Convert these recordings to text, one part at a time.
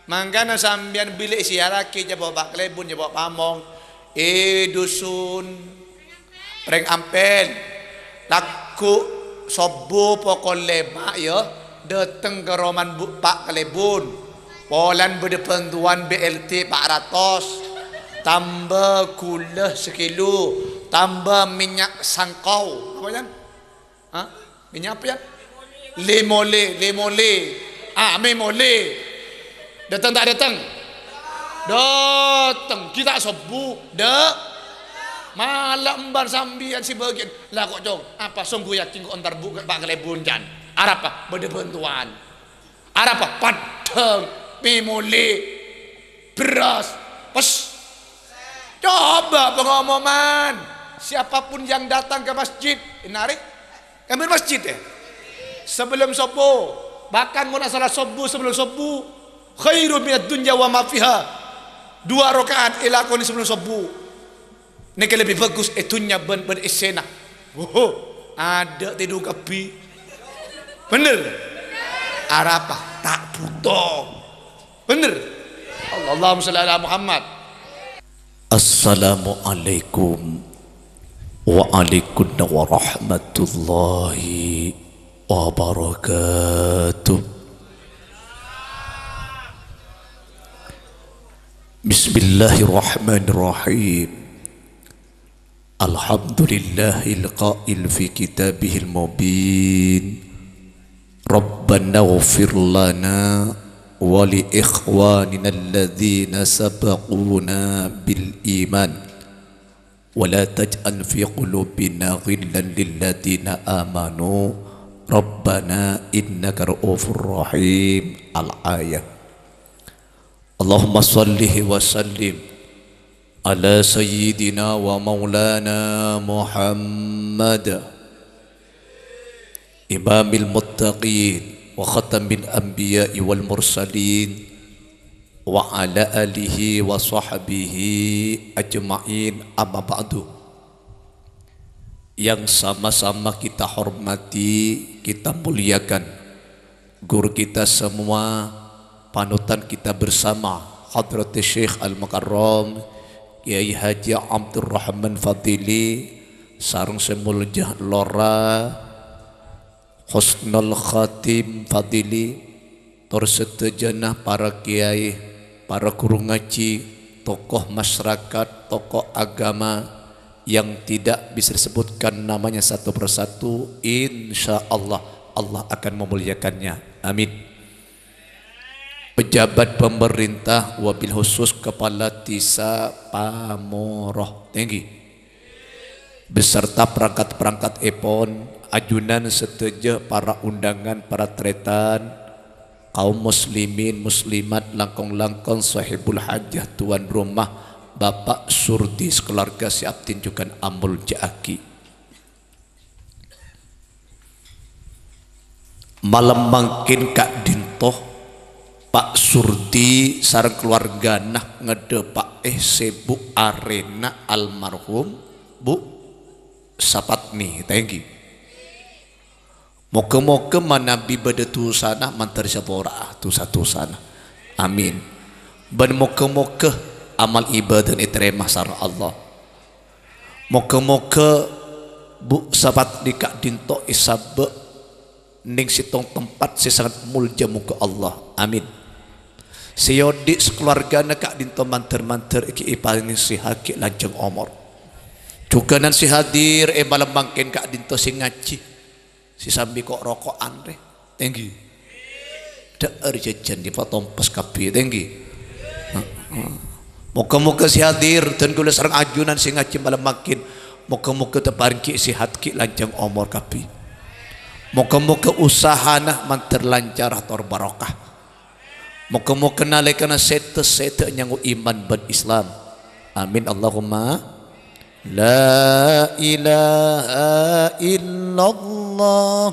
Mangkana sambian bilik siaraki jabo Pak Klebun jabo pamong dusun preng ampen laku sobu pokok lema ya dateng ke roman Pak Klebun polan berdepentuan BLT 400 tambah gula sekilo tambah minyak sangkau apa yan? Minyak apa yan? Limole memole datang tak datang kita sebu malam ban sambian si bagian lah kok jong apa sungguh yakin kok antar buka Pak Klebun jan arah apa berdebentuan arah apa padang mimole beras pes coba pengumuman siapapun yang datang ke masjid narik ambil masjid sebelum subuh bahkan mun salat subuh sebelum subuh khairu minad dunya wa ma fiha 2 rakaat ilakoni sebelum subuh nek lebih bagus dunya ben isena ada tidur kapi bener arapa tak butuh bener Allahumma shalli ala Muhammad. Assalamualaikum waalaikumsalam warahmatullahi wabarakatuh. Bismillahirrahmanirrahim. Alhamdulillahil qail fi kitabihil mubin. Rabbana ighfir lana wa li ikhwanina alladhina sabaquna bil iman wa la taj'al fi qulubina ghillan lil ladzina amanu Rabbana innaka ra'ufur rahim. Al-ayah. Allahumma salli wa sallim ala sayyidina wa maulana Muhammad imamil muttaqin wa khatamil anbiya'i wal mursalin wa ala alihi wa sahbihi ajma'in, amma ba'du. Yang sama-sama kita hormati, kita muliakan guru kita semua, panutan kita bersama Hadrat Syekh Al-Mukarram Kiai Haji Abdul Rahman Fadili sareng semuljah lora Husnul Khatim Fadili tur setejenah para kiai, para guru ngaji, tokoh masyarakat, tokoh agama yang tidak bisa disebutkan namanya satu persatu, insya Allah Allah akan memuliakannya, amin. Pejabat pemerintah wabil khusus Kepala Tisa Pamoroh tinggi beserta perangkat-perangkat epon, ajunan seteja, para undangan, para tretan, kaum muslimin muslimat, langkong-langkong sahibul hajah, tuan rumah, Bapak Surdi sekeluarga siap tinjukan Amul Jaaki. Malam mangkin Kak Dintoh Pak Surdi sareng keluarga nah ngede Pak Bu Arena almarhum Bu Sapatni thank you. Moga-moga manabi badatu sana mantar sabora tu satu sana amin. Ben moga-moga amal ibadah diterima sareng Allah. Moga-moga Bu Sapatni Kak Dinto isabe ning sitong tempat si sangat mulja muka Allah amin. Seyodi sekeluargana Kak Dinto manter-manter iki ipalini si haki lanjeng omor juga nan si hadir malam bangken Kak Dinto si ngaji si sambi kok rokokan re thank you daar jajan di patompes kapi thank you. Moga-moga si hadir dan kula sareng ajunan si ngaji malam bangken moga-moga teparing ki si haki lanjeng omor kapi. Moga-moga usahana manter lancar ator barokah. Moga-moga nalekana sete nyangu iman ban Islam. Amin Allahumma. La ilaha illallah.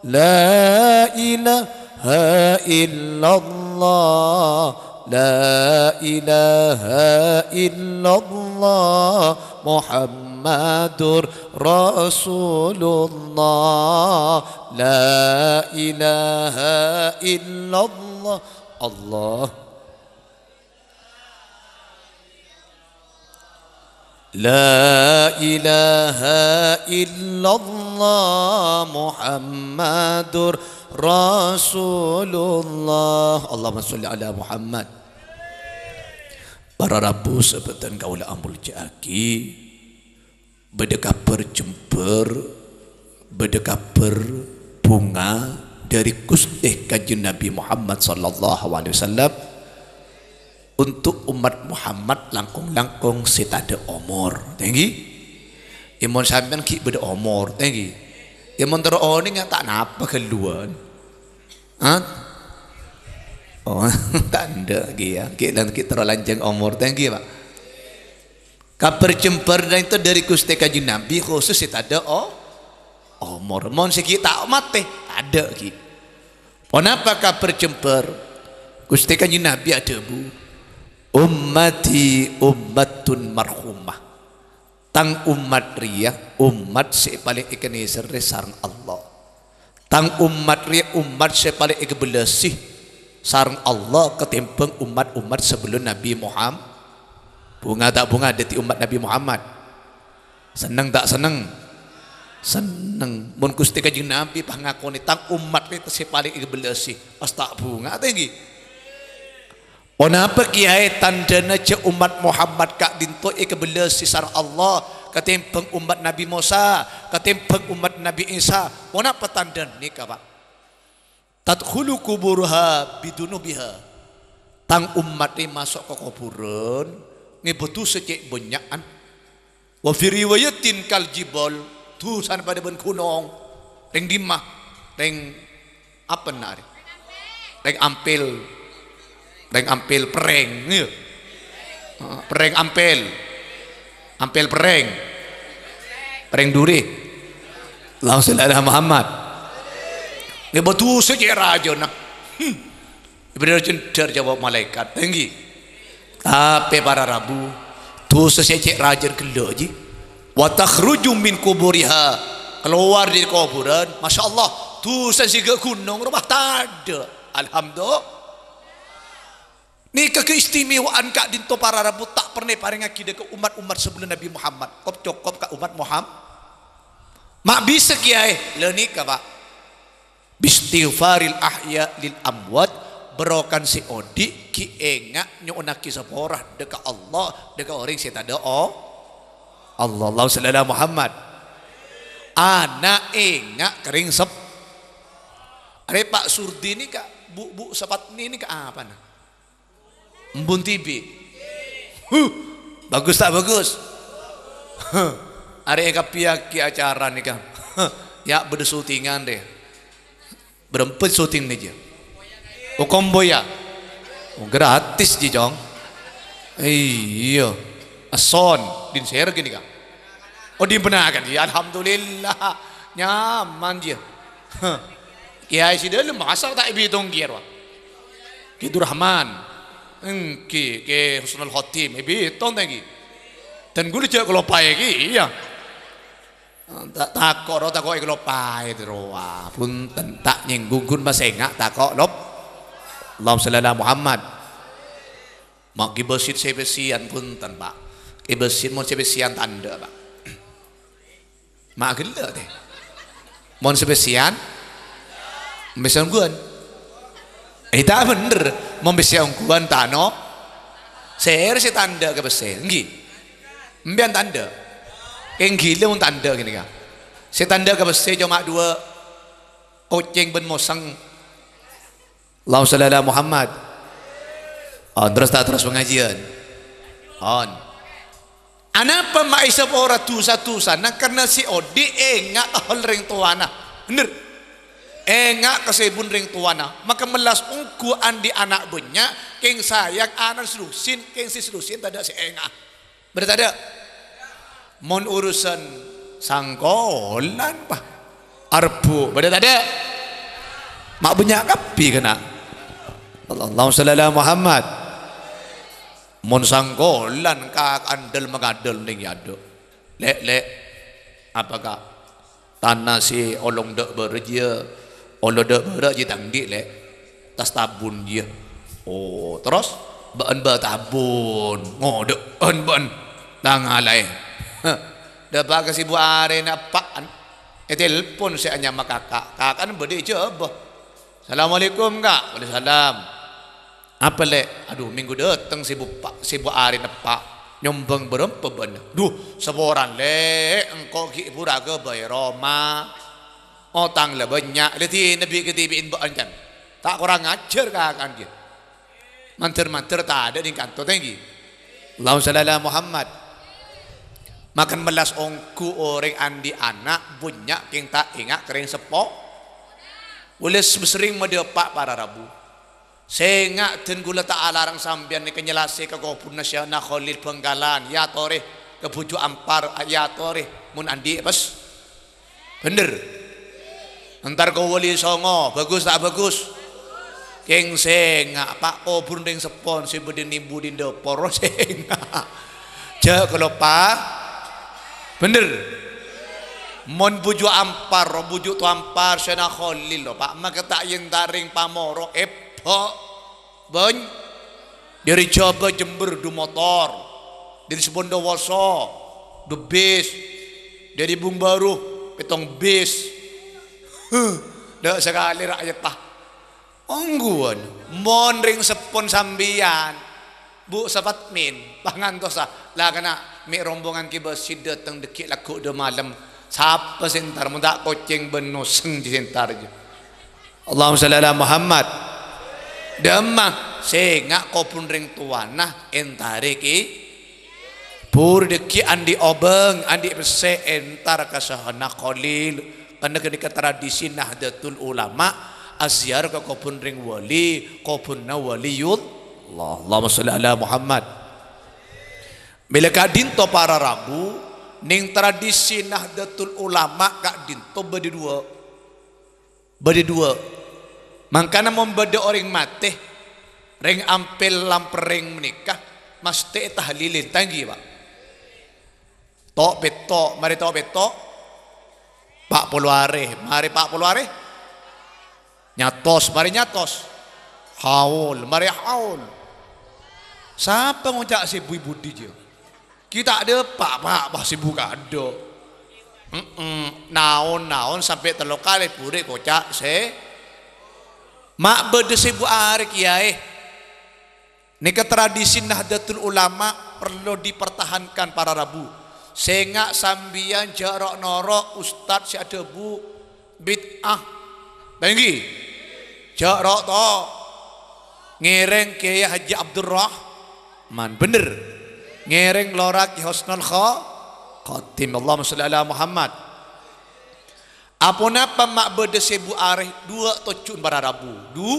La ilaha illallah. La ilaha illallah. Muhammadur Rasulullah. La ilaha illallah. Allah La ilaha illallah Muhammadur Rasulullah. Allahumma sholli ala Muhammad. Para rabu sebetan kaula ambul jaki bedekaper jemper bedekaper bunga dari Gusti Kanjeng Nabi Muhammad sallallahu alaihi wasallam untuk umat Muhammad langkung-langkung setade omor tinggi imon sampean ki beda omor tinggi imon tero oni tak napa keluan oh tanda ya ki dan ki tero lanjang omor tinggi Pak kabar jemper dan itu dari Gusti Kanjeng Nabi khusus setade omor mon siki tak mate ada ki kenapa kabar jemper Gusti Kanjeng Nabi ada bu ummati ummatun marhumah tang umat ria umat se paling ikene sere sareng Allah tang umat ria umat se paling ikebelesih sareng Allah ketimbang umat-umat sebelum Nabi Muhammad bunga tak bunga dadi umat Nabi Muhammad seneng tak seneng seneng mun Gusti Kanjeng Nabi pangakoni tang umat ria se paling ikebelesih pas tak bunga tinggi. Kenapa kiai tandana je umat Muhammad kak dinto kebelas sisar Allah ketimbang umat Nabi Musa ketimbang umat Nabi Isa kenapa tanda ni Pak tadkhulu kuburha bidunubiha tang umat ni masuk ke kuburan ni betul secek benyakan wa fi riwayatin kal jibal tusan pada ben gunung ring dimah ring apa nari ring ampil Reng ampil pereng, pereng ampil pereng, pereng duri, langsung ada Muhammad. Ini betul saja raja nak, benar cender jawab malaikat tinggi. Tapi para rabu, tu saja raja kelak ji. Watakhruju min kuburiha keluar dari kuburan, masya Allah. Tu saja gunung rumah tak ada. Alhamdulillah. Ni keistimewaan kak dinto para rabu tak pernah paring akidah ke umat-umat sebelum Nabi Muhammad. Kop cokop ke umat Muhammad. Mak bisa kiai leuni ka Pak. Bistighfaril ahya lil amwat berokan si odi ki engak nyonaki saporah deka Allah deka orang si tada Allah sallallahu Muhammad. Anak engak kering sep. Are Pak Surdi ni kak bu sepat ni kak apa nah? Embun TV bagus tak bagus hari eka piaki acara nih kan ya beda syutingan deh berempat syuting nih dia komboya gratis ji jong iya ason din share gini kan di benakan dia alhamdulillah nyaman dia kiai si dalam masa tak bitung kira Kidu Rahman ke Husnul Khotim ton lagi dan gue cek kalau pakai ki iya takok kalau pakai terus pun tak nyinggung gun mas engak takok lop Allahumma sholli ala Muhammad mak kibesit sebesian pun tanpa kibesit mau sebesian tanda Pak mak gila deh mau sebesian mbesian gun tak bener membesar ungkuan tano ser si tanda ke besar ngi mbian tanda yang gila un tanda gini kan si tanda ke besar cuma dua kucing ben mosang Allahumma sholli ala Muhammad terus tak terus pengajian anapa maisa pora tusa nah karena si odi enggak tahol ring tuana bener enggak kesebun ring tuana maka melas ungkuan di anak banyak keng sayang anak selusin keng si selusin tidak si enggak berarti ada mon urusan sangkolan pak arbu berarti ada mak banyak kapi kena Allahumma sholli ala Muhammad mon sangkolan kak andel mengadel ning yado lek apakah tanah si olong dek berja olo dek berak je tangdik lek tas tabun je terus bahan tabun ngodek bahan Tangalai. Dapat kasi Bu Are na paan. Telepon saya hanya sama kakak. Kakak kan berde coba. Assalamualaikum kak. Waalaikumsalam. Apa le? Aduh minggu datang si Bu Are na pak. Nyombang berapa benar? Duh seboran le. Engkau ki pura ke bayar Roma. Otang lah banyak. Lihat Nabi ketibiin baan kan. Tak kurang ajar kakak dia. Manter-manter tak ada di kantor tinggi. Allahumma shalli ala Muhammad. Makan melas ongku orang andi anak bunyak king tak ingat kering sepok. Boleh sering mendepak para rabu. Sehingga dan gula tak alarang sambian ni kenyelasi ke kopun nasyana Khalil Benggalan ya tore ke buju ampar ya tore mun andi pas. Bener. Entar kau wali songo bagus tak bagus. Keng sengak pak kopun ring sepon si bedin nimbu di depor sengak. Ja kalau pak bener. Mon buju ampar, buju tu ampar syana Khalil lo pak. Maka tak yen taring pamoro epo ben dari Jawa Jember du motor, dari Bondowoso du bis, dari Bung Baru petong bis. Dak sekali rakyat pak. Ongguan mon ring sepon sambian Bu Safatmin pangantosa lah kena mi rombongan kiba sidat teng dekik laku de malam siapa sentar mun tak koceng benuseng di sentar je. Allahumma shalli ala Muhammad. Demah sengak kopun ring tuanah entare ki pur dekik andi obeng andi bese entar kasahana Khalil karena ketika tradisi Nahdlatul Ulama asyar ke kopun ring wali kopun na waliyul Allah. Allahumma sholli ala Muhammad. Bila kak dinto para rabu ning tradisi Nahdlatul Ulama kak dinto bade dua mangkana membeda orang mati ring ampel lampering menikah mesti tahlilin tanggi pak tok betok mari tok betok Pak Puluare mari Pak Puluare nyatos mari nyatos haul mari haul siapa ngucap si bui budi je kita ada pak si buka ada naon sampai telok kali puri kocak se mak bede si Bu Are kiai nika tradisi Nahdlatul Ulama perlu dipertahankan para rabu sehingga sambian jarak norok ustadz si ada bu bid'ah tinggi jarak to ngereng Kiai Haji Abdurrahman bener ngereng lorak Ki Husnul Khatim. Allahumma sholli ala Muhammad. Apona pamak bede sebu areh dua tocun para rabu du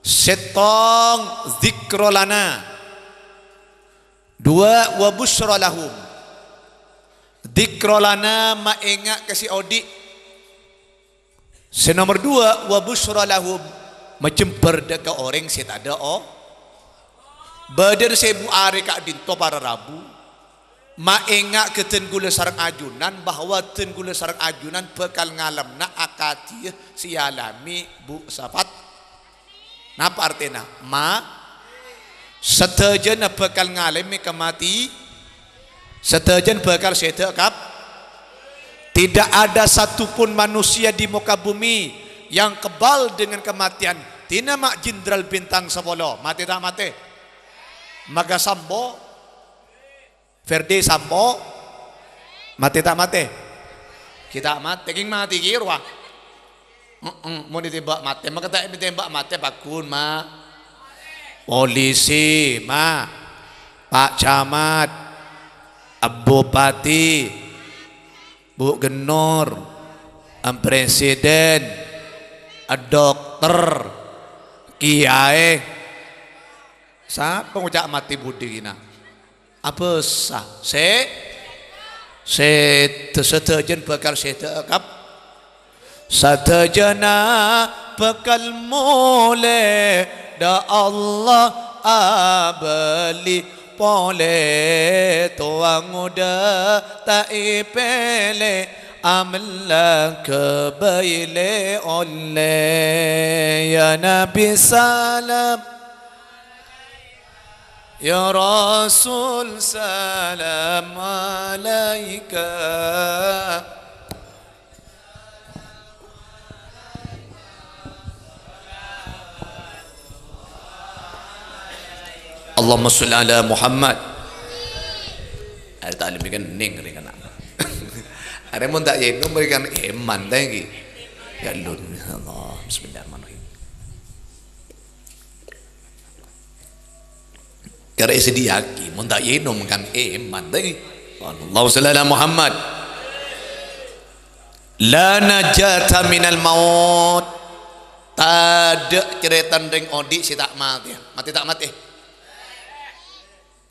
setong zikrolana dua wa busyra lahum zikrolana ma ingat kasih odi. Senomor dua wa busyra lahum macemper deka orang si tak ada bader sebu are kak dinto para rabu ma ingat ke ten gula sarang ajunan bahwa ten gula sarang ajunan bekal ngalam na akati sialami Bu Safat napa artinya ma setejen bekal ngalami kemati setejen bekal setekap tidak ada satupun manusia di muka bumi yang kebal dengan kematian. Tina mak Jenderal Bintang 10 mati tak mati Maga Sambo Verdi Sambo mati tak mati kita mati king mati kirwa mau ditembak mati maka tak ditembak mati pakun ma polisi ma Pak Camat Bupati Bu Genor Presiden dokter kiai siapa ngucap mati budi kina apa sah setejen bakal setekap satejana bakal mole da Allah abali pole tuang udah tak ipele amla kebaile oleh ya Nabi salam Ya Rasul salam alaika. Allahumma sholli ala Muhammad. Ada tak lebih kan ning kan. Ada mun tak yeno berikan iman lagi. Ya Allah, bismillahirrahmanirrahim. Kira sediaki mun tak yeno kan iman lagi. Allahu sallallahu Muhammad. La najata minal maut. Ada cerita ring odi si tak mati. Mati tak mati.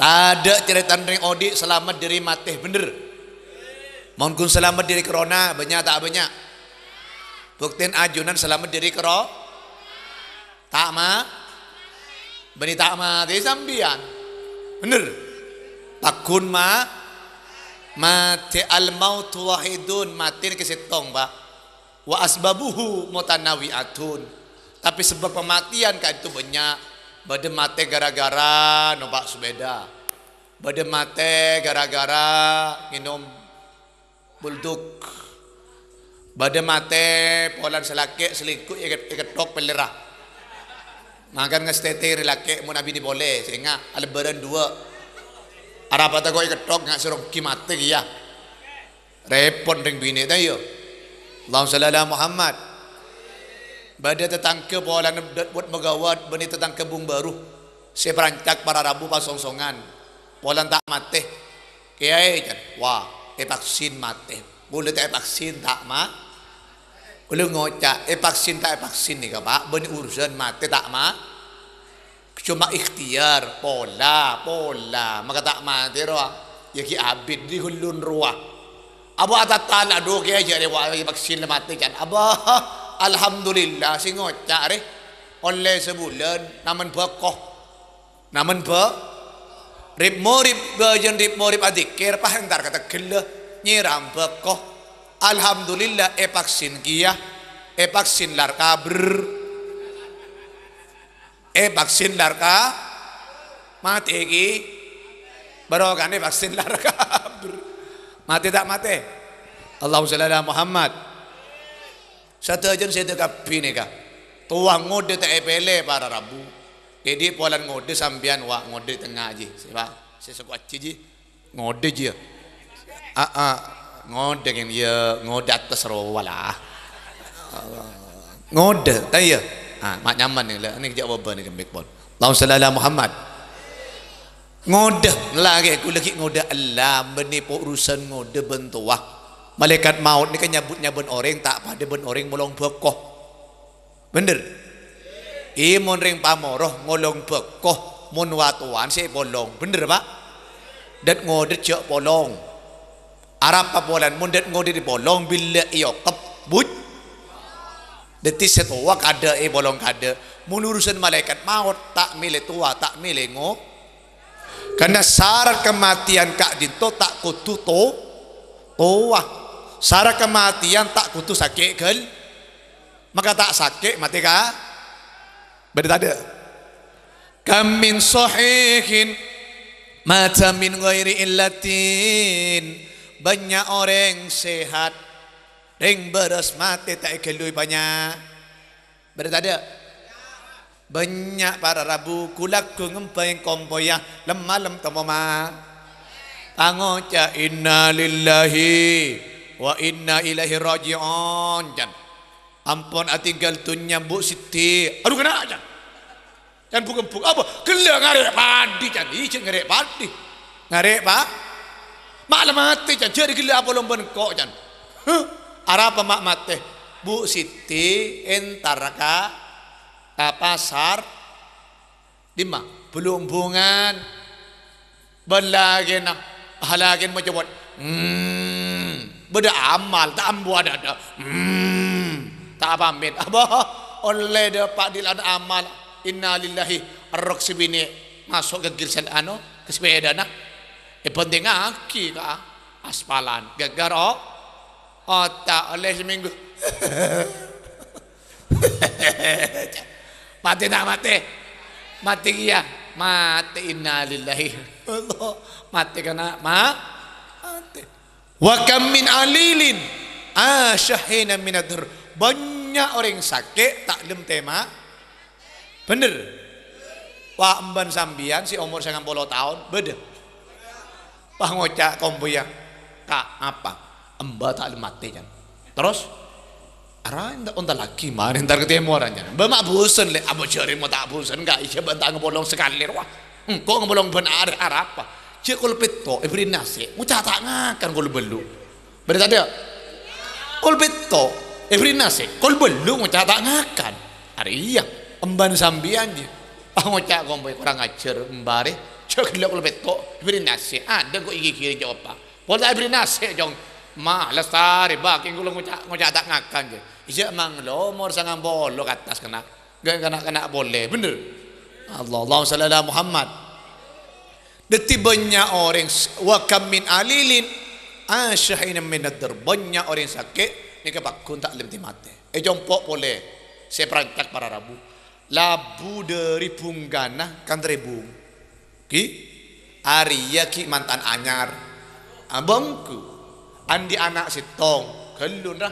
Ada cerita ring odi selamat dari mati, bener. Mohon kun selamat dari corona, banyak tak banyak. Buktiin ajunan selamat dari kero. Tak ma. Bani tak mati sambian. Bener. Takun ma. Mati al maut wahidun, mati kesetong Pak. Wa asbabuhu mutanawiatun. Tapi sebab kematian kan itu banyak. Bade mate gara-gara numpak sepeda. Bade mate gara-gara minum bulduk. Bade mate polan selake selingkuh ikat tok pelerah. Makan ngestete laki mun abi boleh sehingga lebaran dua. Arab ta kok ikat tok ngak suruh kimate ya. Repot ring bini ta yo. Allahumma shalli ala Muhammad. Bada tetangke pola buat megawat bani tetangke bung baru. Saya perancak para rabu pasongsongan. Pola tak mate. Kiai kan. Wah, vaksin mate. Boleh tak vaksin tak ma? Boleh ngocak. Vaksin tak vaksin nih Pak. Bani urusan mate tak ma? Cuma ikhtiar pola. Maka tak mate roh. Ya ki abid di hulun ruah. Abu atat tanah do kiai jadi vaksin mate kan. Abah. Alhamdulillah si ngocak re oleh sebulan naman bekoh naman be rib morib bajan rib morib adikir pahentar kata gele nyiram bekoh alhamdulillah vaksin kia vaksin larka vaksin larka mati ki barokane vaksin larka mati tak mati Allahumma shalli ala Muhammad. Satu aja saya dekat bini kah, tuang ngode tak epele para rabu, jadi polan ngode sambian wak ngode tengah aja, sebab saya suka aja ngode je, ngode yang dia ngode atas rawalah, ngode, tanya, mak nyaman ni lah, ni kerja apa ni kembali pun, Allahumma shalli ala Muhammad, ngode lagi, aku lagi ngode Allah, menipu urusan ngode bentuah. Malaikat maut ni kan nyabut orang tak pada ben orang molong bekoh. Bener. Mon ring pamoroh ngolong bekoh mon watuan si bolong. Bener Pak? Dat ngode cek bolong. Arab papolan mon dat ngode di bolong bila iyo kebut. Deti setua kada bolong kada. Mun urusan malaikat maut tak milih tua tak milih ngo. Karena syarat kematian kak dinto tak kutu toah. Syarat kematian tak kutu sakit kan? Maka tak sakit mati kah? Berita ada. Kam min sahihin mata min ghairi illatin. Banyak orang sehat ring beres mati tak kelui banyak. Berita ada. Banyak para rabu kulak ku ngempai kompoya lemah lem tamoma. Angoca inna lillahi wa inna ilaihi raji'un jan. Ampun atinggal tu nyambuk Siti. Aduh kena jan. Jan bukan apa? Gela ngarek padi jan. Ijin ngarek padi. Ngarek Pak. Mak mati jan. Jadi gela apa lomban kok jan. Arah apa mak mati? Bu Siti entar ka pasar lima belum bungan belagin halagin mau coba beda amal tak ambu ada tak pamit abah oleh dapat dilan amal innalillahi ar-roksi bini masuk ke gilsan ke sepeda nak penting aki ka aspalan gagar tak oleh seminggu mati tak mati dia mati innalillahi. Allah mati kena mati. Wa kam min alilin asyahina minadur. Banyak orang sakit tak lem tema. Bener. Wah emban sambian si umur 90 tahun beda. Wah ngocak komboya. Kak apa? Emba tak lem mati kan. Terus arah entar lagi mari entar ketemu orangnya. Bamak bosan le, abo cari mau tak bosan enggak? Iya bentang ngebolong sekali wah. Kok ngebolong benar arah apa? Cik kalau peto, beri nasi, mucah tak ngakan kalau belu. Beri tadi, kalau peto, beri nasi, kalau belu mucah tak ngakan. Hari iya, emban sambian je. Mucah komboy kurang ajar embare. Cik kalau peto, beri nasi. Ada kok iki kiri jawab apa? Boleh beri nasi jong. Malas tari baking kulo ngucak tak ngakan je. Ija mang lo umur 90 ke atas kena boleh bener. Allahumma shalli ala Muhammad. Deti banyak orang wa kam min alilin asyahina min ad-dar. Banyak orang sakit ni kepakun tak lemti mati. Jompok boleh. Saya perantak para rabu. Labu dari punggana kan rebung. Ki Arya ki mantan anyar. Abangku andi anak sitong kelun dah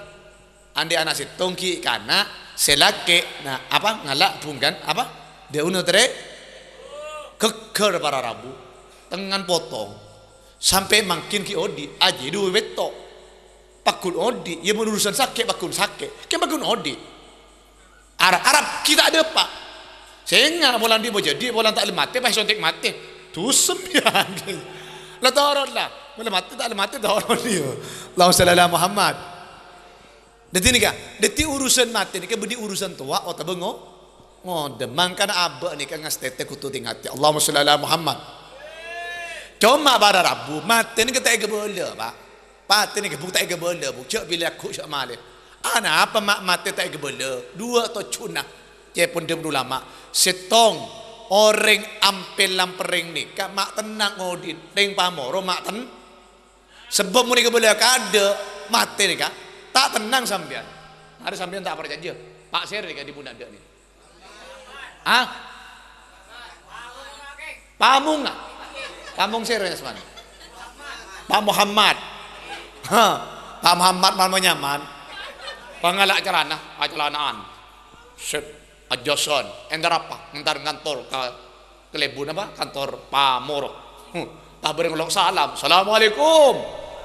andi anak sitong ki kana selake nah apa ngalak punggan apa dia uno tere keker para rabu tengan potong sampai makin ki odi aji dua beto pakun odi ia menurusan sakit pakun sakit ke pakun odi Arab kita ada pak sehingga bolan di jadi bolan tak mati pas sontek mati tu sembilan lah torot lah boleh mati tak mati torot dia Allahumma shalli ala Muhammad. Dadi nika dadi urusan mati nika bedi urusan tua o tabengo demang kana abak nika ngastete kutu tingati Allahumma shalli ala Muhammad. Cuma bara rabu mati nika tak gebela pak mati nika buk tak gebela buk cak bila aku cak male ana apa mak mati tak gebela dua to cuna je pun dem ulama setong orang ampel lampering nika mak tenang ngodin ring pamoro mak ten sebab muni gebela kada mati nika tak tenang sampean. Ada sampean tak percaya Pak Ser nika di pundak ni. Ah? Pamung ah. Pamung Ser mana? Pak Muhammad. Ha, Pak Muhammad mal nyaman. Pangalak celanaan. Set ajoson. Entar apa? Entar kantor ke Lebun apa? Kantor Pamoro. Tak berengolok salam. Assalamualaikum.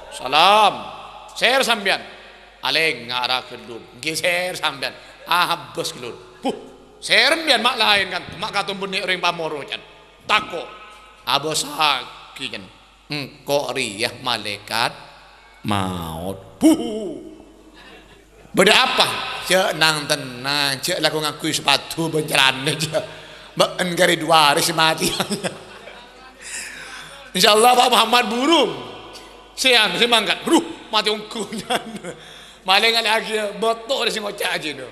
Salam. Ser sampean. Aleng ngara kelun. Geser sampean. Habis kelun. Ser sampean mak lain kan. Mak katum bunyi orang Pamoro kan. Tako. Abos haki kan. Kok riyah malaikat maut. Beda apa? Cek nang tenang. Cek laku ngakui sepatu berjalan aja. Mbak engkari dua hari semati. InsyaAllah Pak Muhammad burung. Siang si mangkat. Mati ungkunya. Maling lagi betul si ngocak aja tu.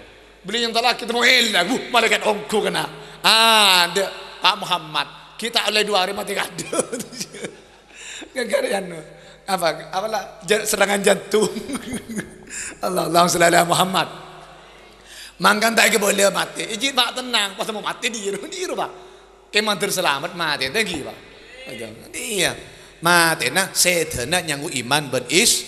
Beli yang telah kita mau hilang. Malaikat ungku kena. Ada Pak Muhammad. Kita oleh 2 hari mati kada. Gagarian apalah serangan jantung. Allahumma shalli ala Muhammad. Mangkan tak boleh mati. Iji pak tenang pas mau mati diru pak. Keman terselamat mati tadi pak. Iya mati nah setena nyanggu iman ben is.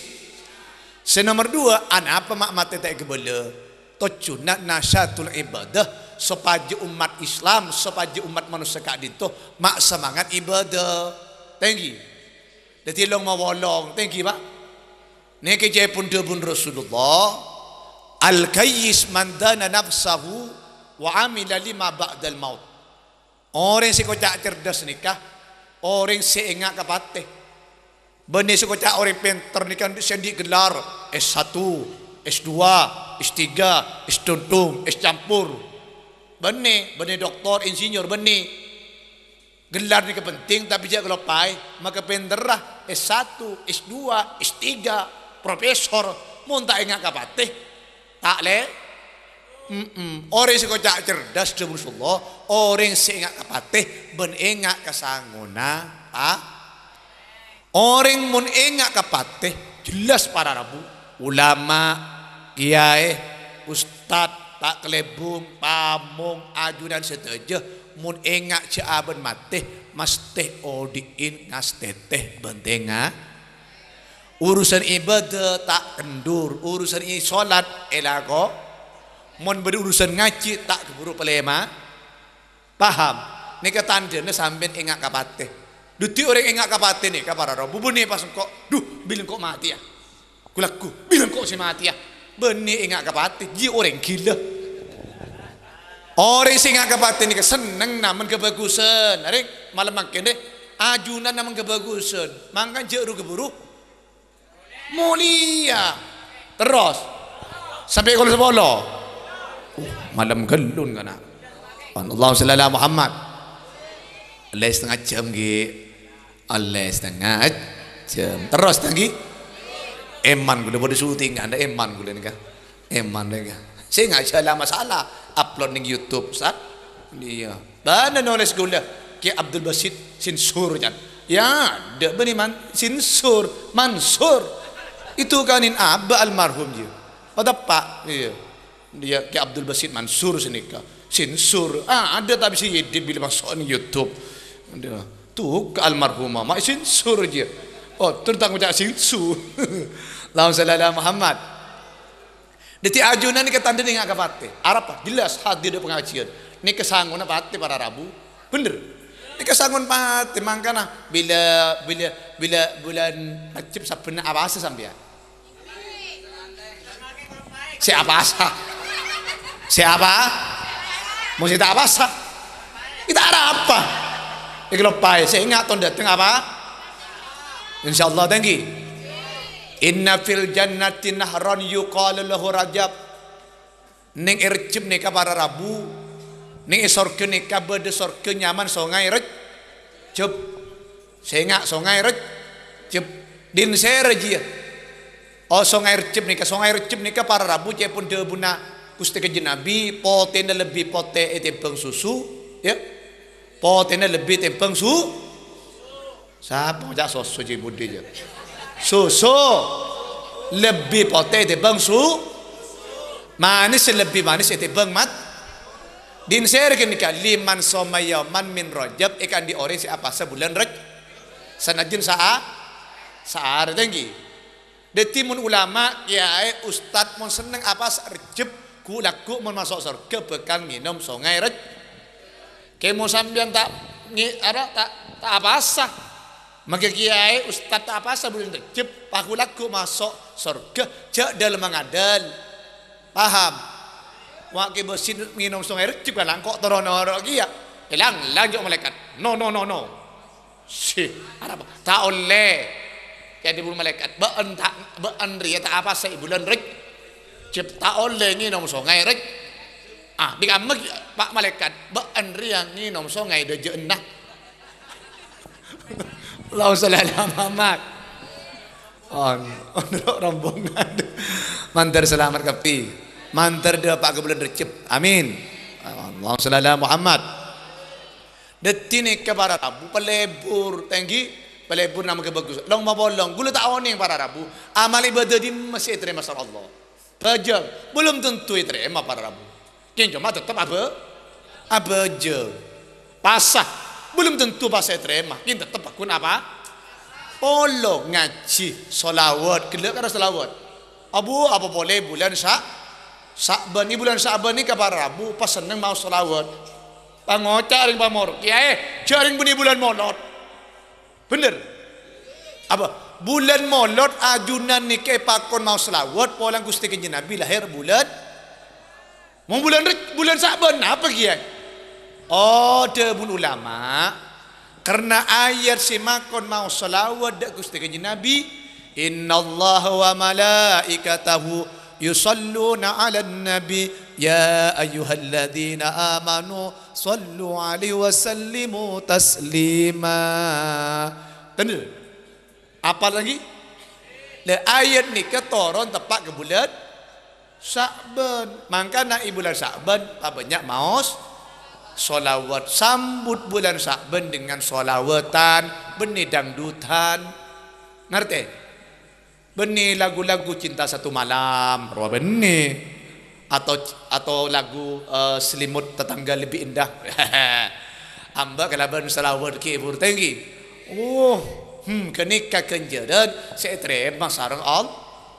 Senomor 2 apa mak mati tak boleh. Tocuna nasyatul ibadah supaya umat Islam supaya umat manusia kak itu mak semangat ibadah. Thank you. Jadi long mawolong. Thank you pak. Niki pun debun Rasulullah al-kayyis man dana nafsahu wa amila lima ba'dal maut. Orang si kocak cerdas nikah, orang si ingat kapateh. Benih si kocak orang pinter nikah sendi gelar S1, S2, S3, S tuntung, S campur. Benih doktor, insinyur benih. Gelar ni penting tapi jangan kelopai maka pinterlah S1, S2, S3 profesor mun tak ingat kapateh tak le orang si kocak cerdas demi Allah orang si ingat kapateh ben ingat kasanguna orang mun ingat kapateh jelas para rabu ulama kiai ustad tak kelebung pamong ajudan setuju mun engak caaben mateh mas teh odiin ngas teteh bentenga urusan ibadah tak kendur, urusan salat elako, mun berurusan ngaji tak keburu pelema. Paham? Nika tandane sampean engak kapateh. Duti orang engak kapateh nih kapara bubune pas kok duh bilang kok mati ya. Kulaku bilang kok si mati ya. Beni engak kapateh, ji orang gila. Orang sing engak kapateh nih seneng namun kebagusan. Arek malam makin deh ajunan namun kebagusan. Mangkan jeru keburu mulia terus sampai kalau sepolo malam gelun kana Allah sallallahu Muhammad Allah setengah jam Allah setengah jam terus lagi eman gue udah syuting ada eman gue nih eman deh saya nggak salah masalah upload ning YouTube saat dia mana nulis gue ki Abdul Basit sinsur kan ya ada beriman sinsur Mansur itu kanin abah almarhum dia pada pak iya dia ke Abdul Basit Mansur senika sinsur ada tapi si dia bila masuk di YouTube dia tuh ke almarhum mama sinsur dia tentang ucap sinsur lawan sallallahu Muhammad deti ajunan ni ketanda ni ngak kapate Arab jelas hadir di pengajian ni kesangun pate para Rabu bener ni kesangun pate mangkana bila bulan Rajab sabena abasa sampean siapa mau cerita apa sah kita ada apa ikhlas pai saya ingat tahun datang apa insyaallah tinggi inna fil jannati nahran yuqalu lahu Rajab ning irjib nika para Rabu ning sorga nika bede sorga nyaman songai Rajab saya ingat songai Rajab din serji songai Rajab nika para Rabu cepun debuna Gusti Kanjeng Nabi potene lebih pote tembang susu ya potene lebih tembang siapa aja susu je budi je susu lebih pote tembang manis lebih manis tembang mat din serken nika liman somayaman min Rajab ikan di ore siapa sebulan Rajab sanajin saar tinggi detimun ulama kiai ustad mun seneng apa Rajab ku laku mun masuk surga bekal nginum songai Rajab kemo sampean tak apa sah maka kiai ustad tak apa sah bulan Rajab aku laku masuk surga jak dalam mengadal paham wak ke besin nginum songai Rajab kan kok torono kia hilang lanjut malaikat no si apa tak oleh jadi bulan malaikat bean ria tak apa saya bulan Rajab tak oleh nginom songai Rajab dikamek pak malaikat bean ria nginom songai de jenah Allahu sallallahu Muhammad on rombongan mantar selamat kapi mantar de pak ke bulan Rajab amin Allahu sallallahu Muhammad detine ke para Rabu pelebur tinggi pelebur nama kebagus long mabolong gula tak oning para Rabu amal ibadah di masih terima sama Allah bajang belum tentu terima para Rabu kini cuma tetap apa je pasah belum tentu pasah terima kini tetap akun apa polo ngaji solawat kelak ada solawat abu apa boleh bulan Sa'ban ini bulan Sa'ban ini ke para Rabu pas seneng mau solawat pangocak ring pamor kiai jaring bunyi bulan molot bener apa bulan molot ajunan nike pakon mau selawat polang Gusti Kanjeng Nabi lahir bulan mau bulan Sa'ban apa kiai debun ulama karena ayat si makon mau selawat dak Gusti Kanjeng Nabi innallaha wa malaikatahu yusalluna 'alan nabi ya ayyuhalladzina amanu sallu alaihi wasallimu taslima benar apa lagi le ayat ni ketoron tepat ke bulan Sa'ban mangkana bulan Sa'ban banyak maos solawat sambut bulan Sa'ban dengan solawatan benih dangdutan ngerti benih lagu-lagu cinta satu malam roh benih atau lagu selimut tetangga lebih indah amba kalaban salawat ki ibur tinggi oh kenika kenjeran saya terima sarang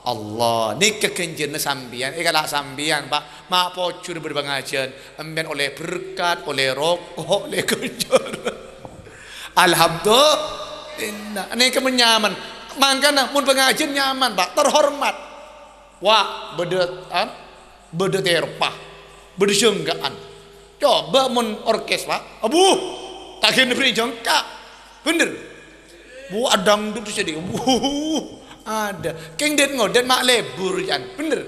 Allah nikah kenjeran sambian kalau sambian pak mak pocur berbangajan ambian oleh berkat oleh rokok oleh kenjeran alhamdulillah nikah menyaman makanya mun pengajian nyaman pak terhormat wah bedet terpah bersenggaan coba mun orkes pak abu tak kena beri jengkak bener bu adang duduk jadi ada keng den ngoden mak lebur jan bener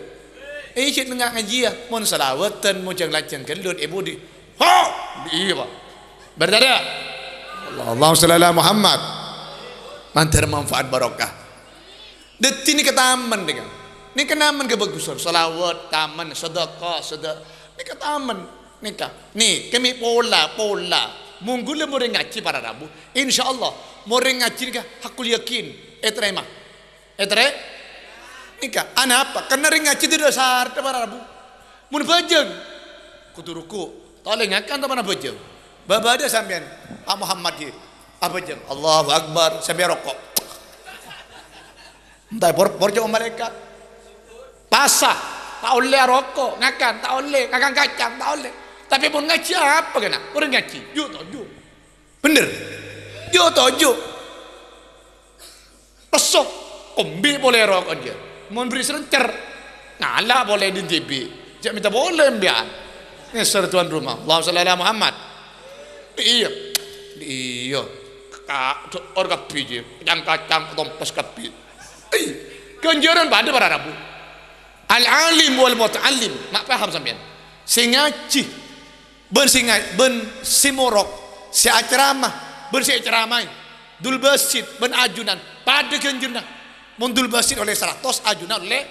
isit nengah ngaji ya mun salawatan mun jang lajeng gelut ibu di iya pak berada Allahumma shalli ala Muhammad mantar manfaat barokah detik ini ketaman dengan ini kenaman kebagusan salawat taman sedekah ini ketaman nikah nih kami pola munggul mau ngaji para rabu insyaallah mau ngaji nikah hakul yakin etrema nikah anak apa karena ngaji itu dasar para rabu mun bajeng kuturuku tolengakan teman bajeng baba ada sampean Pak Muhammad ye apa jeng Allahu Akbar sampai rokok entah borjong malaikat pasah tak oleh rokok ngakan tak oleh ngakan kacang tak oleh tapi pun ngaji apa kena orang ngaji yuk toju bener yuk toju pesok kombi boleh rokok aja mau beri serencer ngalah boleh di TV jak minta boleh mbian ngeser tuan rumah Allahumma shalli ala Muhammad iya orang kapi je kacang tompas kapi kenjaran pada para rabu al-alim wal muta'allim mak paham sampean sing ngaji ben simorok si ceramah ben si ceramah dul basit ben ajunan pada kenjurna mun dul basit oleh 100 ajunan oleh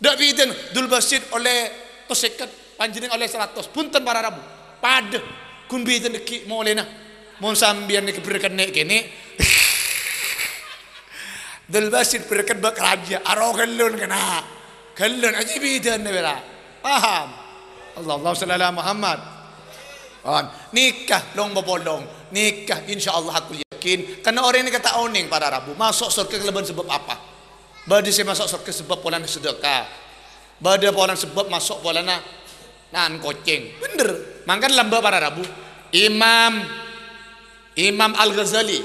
dak biden dul basit oleh toseket panjenengan oleh 100 punten para rabu pada kun biden deki mau oleh mun sambian ni keberkan nek kene dul basit berkat bak raja aro galun kena galun aja bidan bela paham Allahumma shalli ala Muhammad nikah long bobolong nikah insyaallah aku yakin karena orang ini kata oning para rabu masuk surga kelebihan sebab apa bade saya masuk surga sebab polan sedekah bade polan sebab masuk polana nan koceng bener mangkan lamba para rabu Imam Al-Ghazali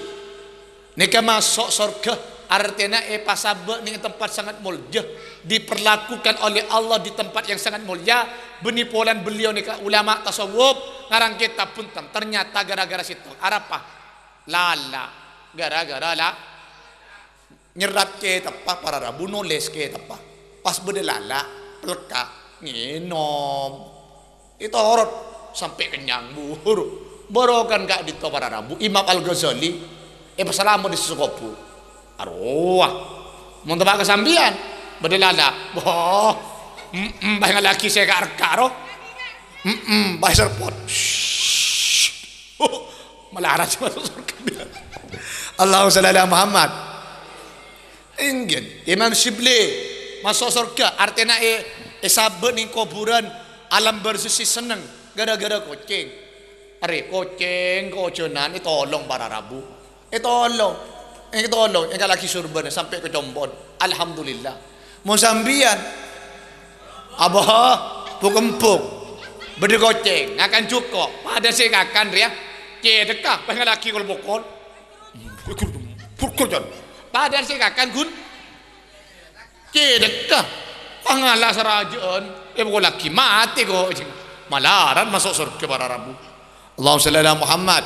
nikah masuk surga artinya pasabe ning tempat sangat mulia diperlakukan oleh Allah di tempat yang sangat mulia benipolan beliau nikah ulama tasawuf ngarang kitab pun ternyata gara-gara situ arapa lala gara-gara lah nyerat ke tepa para rabu nulis ke tepa pas bede lala peleka nginom itu horot sampai kenyang buru kan gak dito para rabu Imam Al-Ghazali pasalamu di sesukopu arwah mau tebak kesambian bedelala boh bahaya laki saya karo bahaya serpot malah arah masuk surga Allahumma shalli ala Muhammad ingin Imam Shibli masuk surga artinya saben ning kuburan alam bersisi seneng gara-gara kucing are kucing kocenan itu tolong para rabu tolong yang laki surban sampai ke Combon alhamdulillah Mosambian abah pukempuk berdegoceng akan cukup pada sih akan dia cedekah pengen laki kalau bokol pukul pada sih akan gun cedekah pangalah serajaan pukul laki mati kok malaran masuk surga para rabu Allahumma shalli ala Muhammad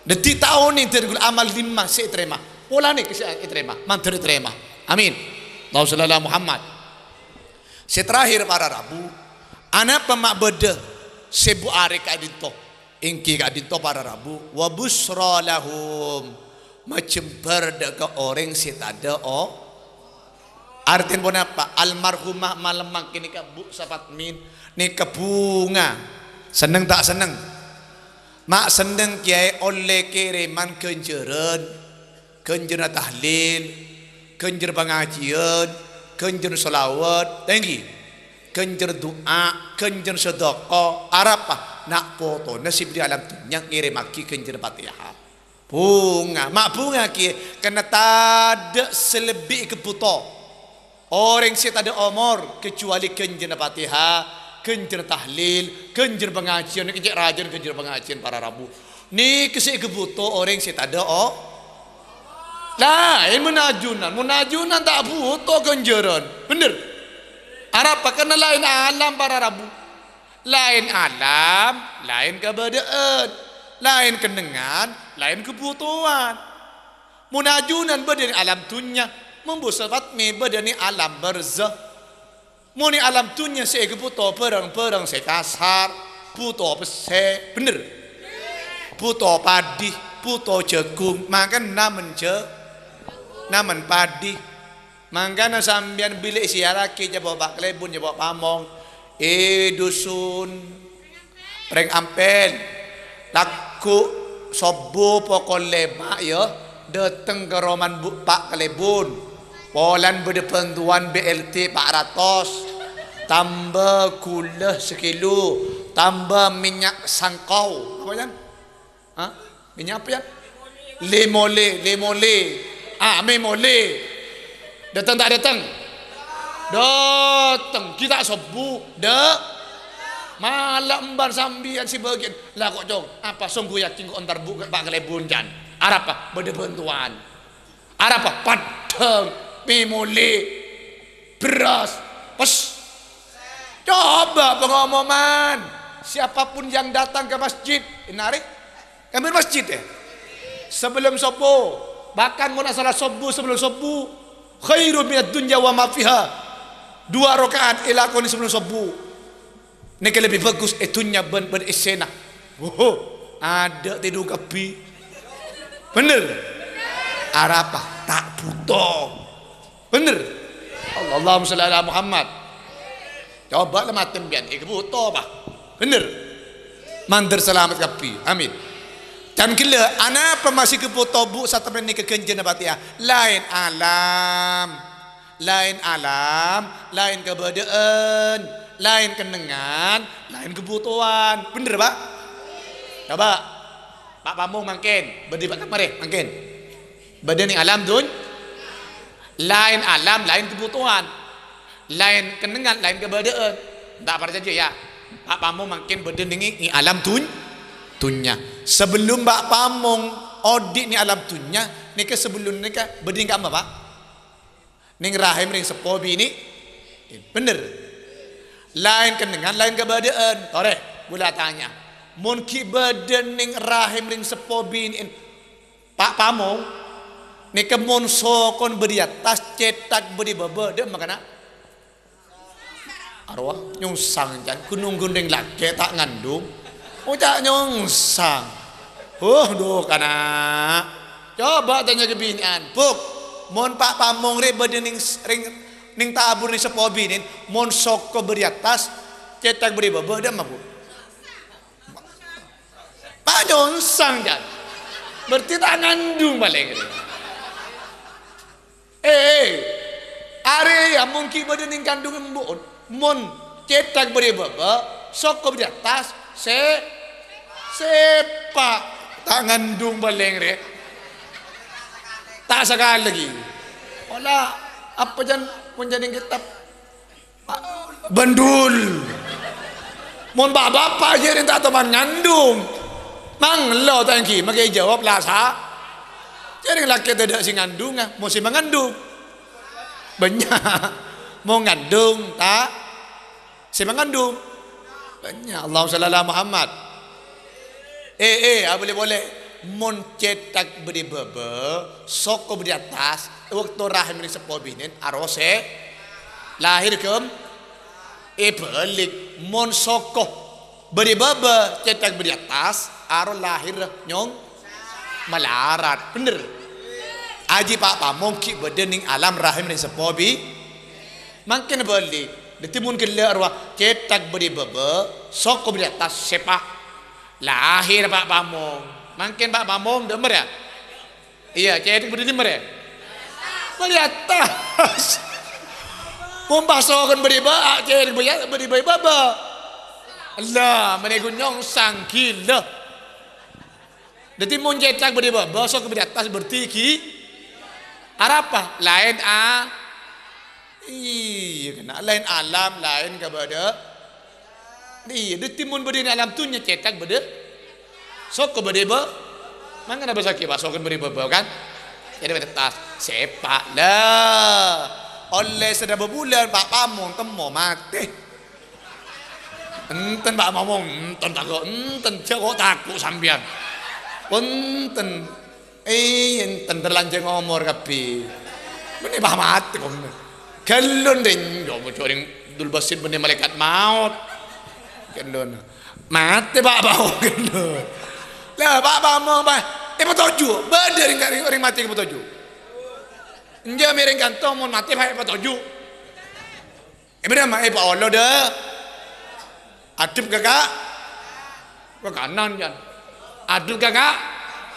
detik tahun ini tergul amal 5 saya terima pola ni saya terima mantar terima amin Allahumma shalli ala Muhammad seterakhir para rabu anak pemak beda sebu are ka dinto ingki ka dinto para rabu wa busra lahum macam berda ke orang setada artin pun apa almarhumah malam makin ka bu Safatmin ni ke bunga seneng tak seneng mak seneng kiai oleh kiriman kenjeran tahlil kenjer pengajian kenjer salawat tinggi kenjer doa kenjer sedekah arapa nak foto nasib di alam dunia ngirim aki kenjer Fatihah bunga mak bunga ki kena tak selebih kebuto orang si tak ada umur kecuali kenjer Fatihah kenjer tahlil kenjer pengajian kenjer rajan kenjer pengajian para rabu ni kesik kebuto orang si tak ada lain munajunan tak butuh kenjeran bener Arab karena lain alam para rabu lain alam lain keberadaan lain kendengan lain kebutuhan munajunan berdani alam dunia membusafat me berdani alam barzah muni alam dunia saya kebutuh perang saya kasar butuh pese bener butuh padi butuh jagung makan namen padi mangkana sambian bilik siaraki jabo bak lebun jabo pamong dusun reng ampel laku sobo pokok lema ya dateng ke roman pak kelebun polan berdepentuan BLT 400 tambah gula sekilo tambah minyak sangkau apa yan minyak apa yan lemole memole datang tak datang kita sobu malam bar sambian si bagian lah kok jong apa sungguh yakin kok antar buka pak kelebun jan arab apa berdebentuan arab apa padang memole beras pes coba pengumuman siapapun yang datang ke masjid narik ambil masjid sebelum sobo bahkan mau salat sobu sebelum sobu khairu minad dunya wa ma fiha 2 rakaat ilakoni sebelum subuh ini lebih bagus itunya beresena ada tidur kapi bener arapa tak butuh bener Allahumma shalli ala Muhammad coba lah matem bian butuh apa bener mandir selamat kapi amin dan gila anak apa masih kebutuh bu satu menit kekenjen Fatihah lain alam, lain keberadaan, lain kendengan, lain kebutuhan. Bener pak? Coba Pak Pamung makin berdebat kemarin makin badan alam dun lain alam, lain kebutuhan, lain kendengan, lain keberadaan. Tak percaya ya Pak Pamung makin badan ini alam dunya. Sebelum Pak Pamung audit ni alam dunya, nika sebelum nika badan apa pak? Ning rahim ring sepobi ini bener lain kendengan lain keberadaan tore gula tanya mun ki badan ning rahim ring sepobi ini Pak Pamong ni kemun sokon beri atas cetak beri bebe dia makana arwah nyungsang jan gunung gunung laki tak ngandung ucak nyungsang doh kana coba tanya kebinian buk mon Pak Pamong re badan ning tabur ni sepobi nin mon soko beri atas cetak beri bebe dia mabuk Pak nyonsang kan berarti tak ngandung balik area mungkin badan ning kandung embun mon cetak beri bebe soko beri atas sepak tak ngandung balik re tak sekali lagi olah apa jangan menjadi kitab bandul mon bapak je tak teman ngandung mang lo tangki makai jawab lah sa jadi laki tidak si ngandung mesti mengandung banyak mau ngandung tak si mengandung banyak Allahumma shalli ala Muhammad boleh mencetak beri bebe soko beri atas waktu rahim ni sepobinin arose lahir kem balik mon soko beri bebe cetak beri atas aro lahir nyong malarat bener aji Pak Pamong ki bedening alam rahim ni sepobi makin balik ditimun gila arwah cetak beri bebe soko beri atas sepak lahir Pak Pamong makin Pak Pamong demer ya iya cetak beri demer ya beri atas membasokan beri bak cetak beri baba Allah menego nyongsang gila. Dadi mun cetak bede bahasa ke atas bertiki. Arapa? Lain iya kena lain alam lain kepada. Iya dadi mun bede alam tu cetak bede. Sok ke bede ba. Mangga bahasa ki bahasa kan bede kan. Jadi bede tas sepak lah. Oleh sudah berbulan Pak Pamong temo mati. Enten Pak Momong, enten takut, enten jauh takut sampean. Enten, enten terlanjang umur kapi. Benih bah mati kok. Galon deng, jauh coring dul basit benih malaikat maut. Galon, mati Pak Momong galon. Lah Pak Momong bah, petoju, badar ring mati ke petoju. Enja miring kantong mon mati bah petoju. Bener mah Pak Allah dah. Adep kakak ke kanan kan adep kakak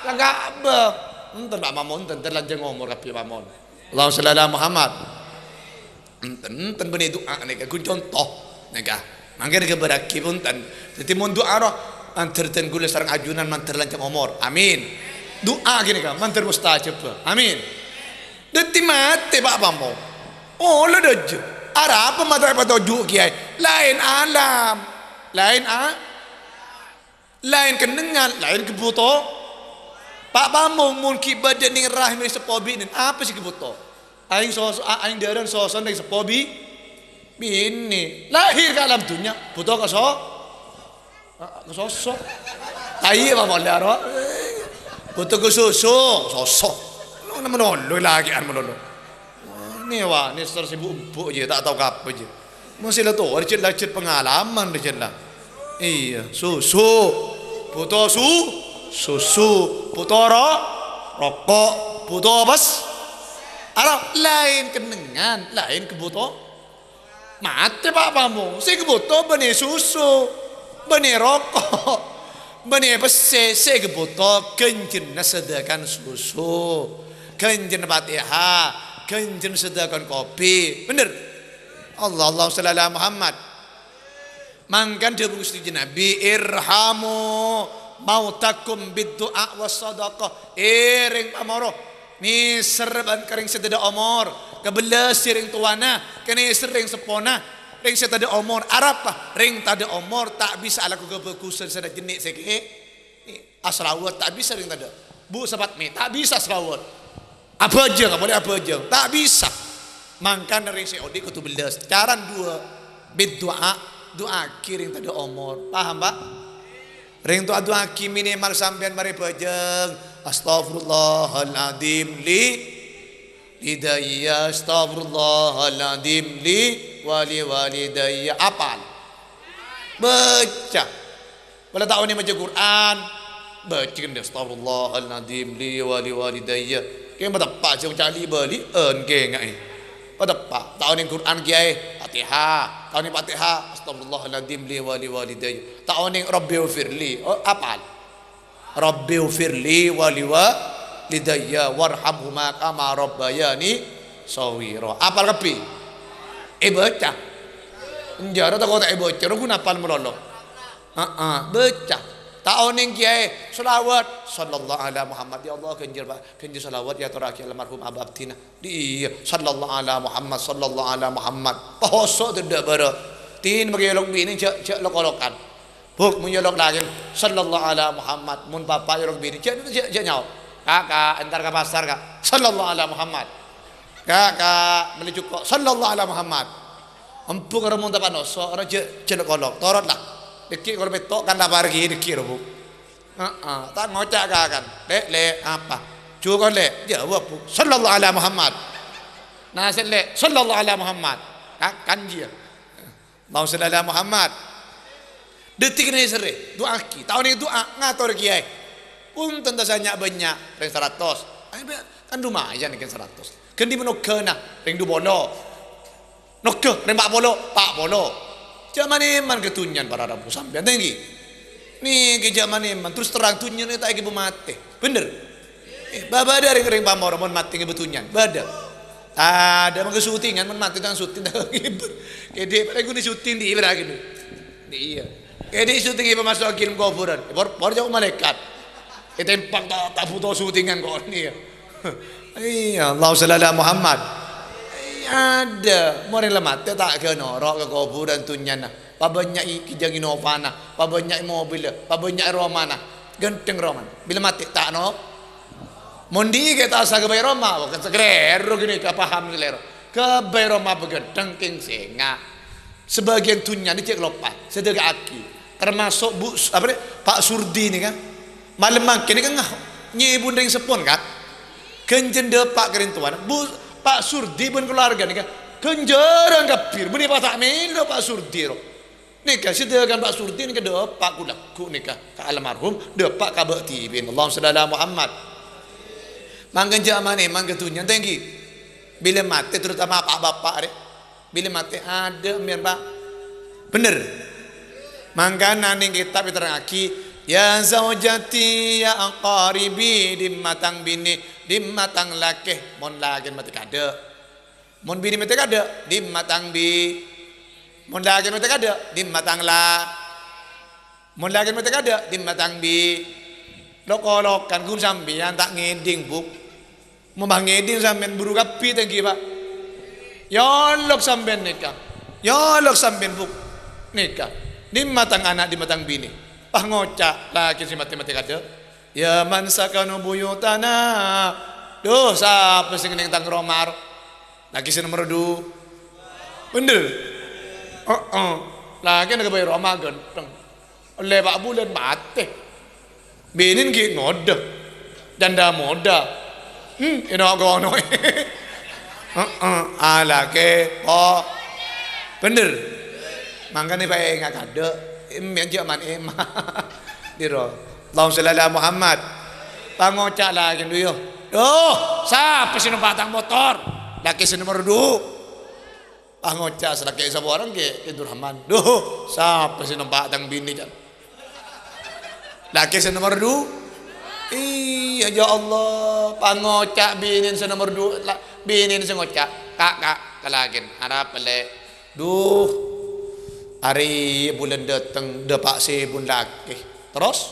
abang enten Pak Mamon enten terlanjang ngomor kapi Mamon Allahumma shalli ala Muhammad enten benih doa nih kun contoh nih mangga nih beraki punten jadi mun doa roh antar ten gula sarang ajunan mantar lanjang ngomor amin doa gini kan mantar mustajab amin deti mati Pak Mamon oh lo dojo arah apa mata apa dojo kiai lain alam lain lain kenengan lain kebuto Pak Pamong mun ki badan ning rahim sepobi nin apa sih kebuto aing aing daran soson ning sepobi bini lahir ke alam dunia buto ke sosok ayi apa mondaro buto ke sosok lu menolong lagi an menolong ini wah ini sibuk empuk je tak tahu apa je masih lah tu, recet pengalaman recet lah. Iya, susu, puto susu, puto rokok, puto bas. Arah lain kenengan, lain kebuto. Mati Pak Pamong, si kebuto benih susu, benih rokok, benih besi, si kebuto kenjen sedakan susu, kenjen Fatihah, kenjen sedakan kopi, bener. Allah shalli ala Muhammad mangkan dia Gusti Nabi irhamu mautakum biddu'a wassadaqah ring pamoro ni serban kering sededa omor kebelas ring tuana kene sering sepona ring sededa omor arapa ring tada omor tak bisa ala kugebekusel sada jenik seke asrawat tak bisa ring tada bu sabat mi tak bisa asrawat apa aja enggak boleh apa aja tak bisa mangkan dari seodi kutu belas caran dua biddoa doa kiring tadi omor paham Pak ring doa ki minimal sampean mari bajeng astagfirullahaladzim li lidayya astagfirullahaladzim li walidayya apal baca pada tahun ini baca Quran baca kan astagfirullahaladzim li walidayya kayak apa sih cari beli kayak ngai pada Pak tahun yang Quran kiai Fatihah tahun yang Fatihah astagfirullahaladzim li walidayya tahun yang Rabbi firli apal Rabbi firli walidayya warhamhuma kama rabbayani sawira apal kepi baca penjara tak kau tak baca guna apal melolo baca tahun yang kiai selawat sallallahu ala Muhammad ya Allah kenjir selawat ya terakhir almarhum ababtina dia sallallahu ala Muhammad poso tidak bara tin bagi lok bini cek lokolokan buk menyolok lagi sallallahu ala Muhammad mun papa lok bini cek nyaw kakak entar ke pasar kak sallallahu ala Muhammad kakak beli cukup sallallahu ala Muhammad empuk remun tapan oso orang cek lokolok torot lah deki kalau betok kan lapar gini deki robu tak ngocak kan le apa cukup le jawab bu sallallahu ala Muhammad nasib le sallallahu ala Muhammad kan dia mau sallallahu ala Muhammad detik ini seri doa ki tahun ini doa ngatur kiai pun tentu saja banyak ring 100 kan lumayan ring 100 kan di menokena ring 2 bono nokke ring 40 pak bono zaman iman ketunyan para rabu sampai tinggi nih ke zaman iman terus terang tunyan itu lagi mati bener baba dari kering pamor mon mati ngebetunyan bada ada mangke syutingan mon mati tang syuting kede pada gue syuting di ibra gitu iya Jadi syuting ibu masuk film kuburan. Baru jauh malaikat. Tempak tak foto syutingan kau ni. Iya, Allah sallallahu Muhammad. Ada, mari lemat tak ke norok ke kuburan tunyan. Pabanyak kijang inovana, pabanyak mobil, pabanyak romana, genteng roman. Bila mati tak no. Mondi kita asa ke bay Roma, bukan sekrero gini ke paham sekrero. Ke bay Roma begenteng king singa. Sebagian tunyan dicek lopat, sedekah aki. Termasuk Bu apa ni Pak Surdi ni kan. Malam makin ni kan nyi bundeng sepon kan. Kenjen depak kerintuan. Bu Pak Surdi pun keluarga ni kan. Kenjaran kapir. Bini pasak melo Pak Surdi ro. Nikah sedekah Pak Surdi ni kan depak kulaku nikah ke almarhum depak kabak tibin. Allah sallallahu Muhammad. Mangkan zaman ni mangkan tunyan tinggi. Bila mati terutama pak bapak ni. Bila mati ada mian pak. Bener. Mangkan nani kitab diterangaki. Ya zaujati ya aqaribi dimmatang bini dimmatang lakeh mon lagi mati kada. Mon bini mati kada dimmatang bi. Mon lagi mati kada dimmatang la. Mon lagi mati kada dimmatang bi. Lokolokan kun sampean tak ngeding buk. Memang ngeding sampean buru kapi tengki pak. Ya lok sampean nikah. Ya lok sampean buk nikah. Dimmatang anak dimmatang bini. Pah ngocak lagi si mati-mati kada. Ya man sakanu buyutana. Duh siapa sing ning tang romar. Lagi si nomor 2. Bener. Lagi nak bayar Roma genteng. Oleh Pak Bulan mati. Binin ki ngoda. Janda moda. Ino gono. Lagi oh. Bener. Mangkane bae ngak kada. Mian jaman emah diro Allahumma shalli ala Muhammad pangocak lagi dulu yo siapa sih numpak tang motor laki si nomor 2 pangocak selaki sapa orang ke Durrahman siapa sih numpak tang bini kan laki si nomor 2 iya ya Allah pangocak binin si nomor 2 binin si ngocak kak kalagin harap le hari bulan datang dapat sebun laki terus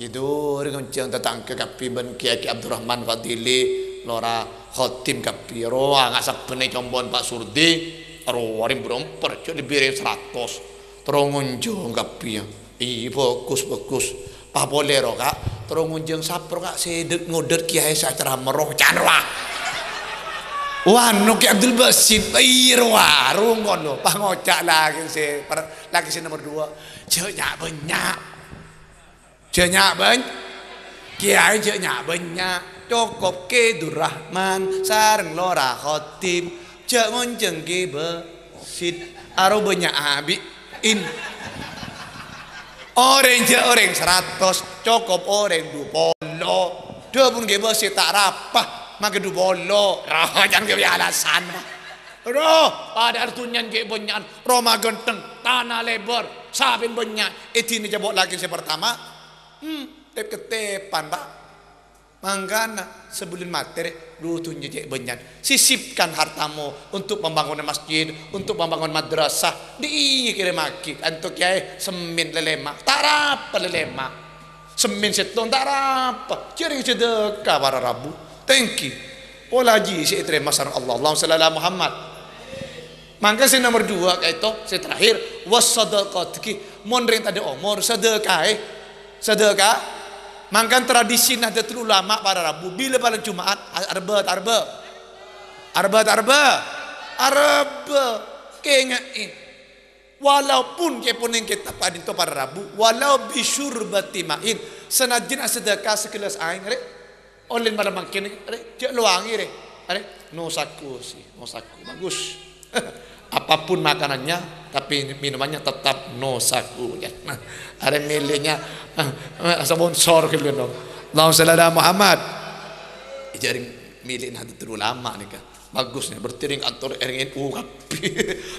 itu rencang datang ke kapi ben Kiai Abdurrahman Fadili lora khotim kapi roa ngasak pene combon Pak Surdi roarim beromper cok dibirin 100 terongunjung kapi bagus Pak boleh kak terongunjung sapro kak sedek ngodet Kiai secara meroh canwa wah Nuki Abdul Basit warung kono pah ngocak lagi si nomor 2 jenyak banyak Kiai jenyak banyak cukup ke Durrahman sareng lora khotim cek ngonceng ke Basit aro banyak abiin orang 100 cukup orang 20 dia pun ke Basit tak rapah maka du bolo jangan ke alasan pada artunyan ke benyan Roma genteng tanah lebar sabin benyak ini jabok lagi si pertama tep ketepan pak mangkana sebelum materi du tunjuk je benyan sisipkan hartamu untuk pembangunan masjid untuk pembangunan madrasah di kirim maki untuk kiai semin lelema tarapa lelema semin seton tarapa cering sedekah para Rabu thank you. Pola ji si terima sareng Allah. Allahumma shalli ala Muhammad. Mangka si nomor 2 kaito si terakhir wasadaqatki mon rent ada umur sedekah sedekah mangkan tradisi Nahdlatul Ulama para Rabu bila pada Jumat arba kengai walaupun ke puning kita pada itu para Rabu walau bisyurbati ma'in senajan sedekah segelas air oleh pada makin cek luangi no saku bagus apapun makanannya tapi minumannya tetap no saku ya nah, ada miliknya sponsor ke lu Allahumma shalli ala Muhammad jaring milik Nahdlatul Ulama nih kan bagusnya bertiring kantor RNU kapi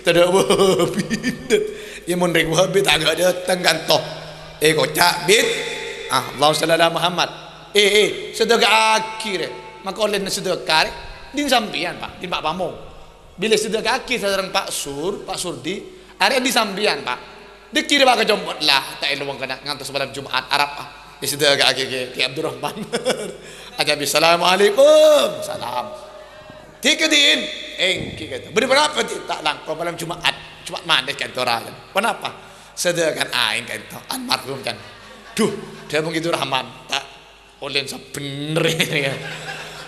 tidak wahabit ya mun ring wahabit agak datang kantor kocak bit Allahumma shalli ala Muhammad sedekah akhir maka oleh sedekah din sampian pak din Pak Pamong bila sedekah akhir sareng Pak Surdi area di sampian pak Dikira baka jompot lah tak ilawang kena ngantos malam Jumat Arab di situ agak ki Abdurrahman aja assalamualaikum salam dikediin engki kata berapa tak langkau malam Jumat mana kan orang kenapa sedangkan aing kan almarhum kan duh dia begitu Rahman tak oleh sebener kan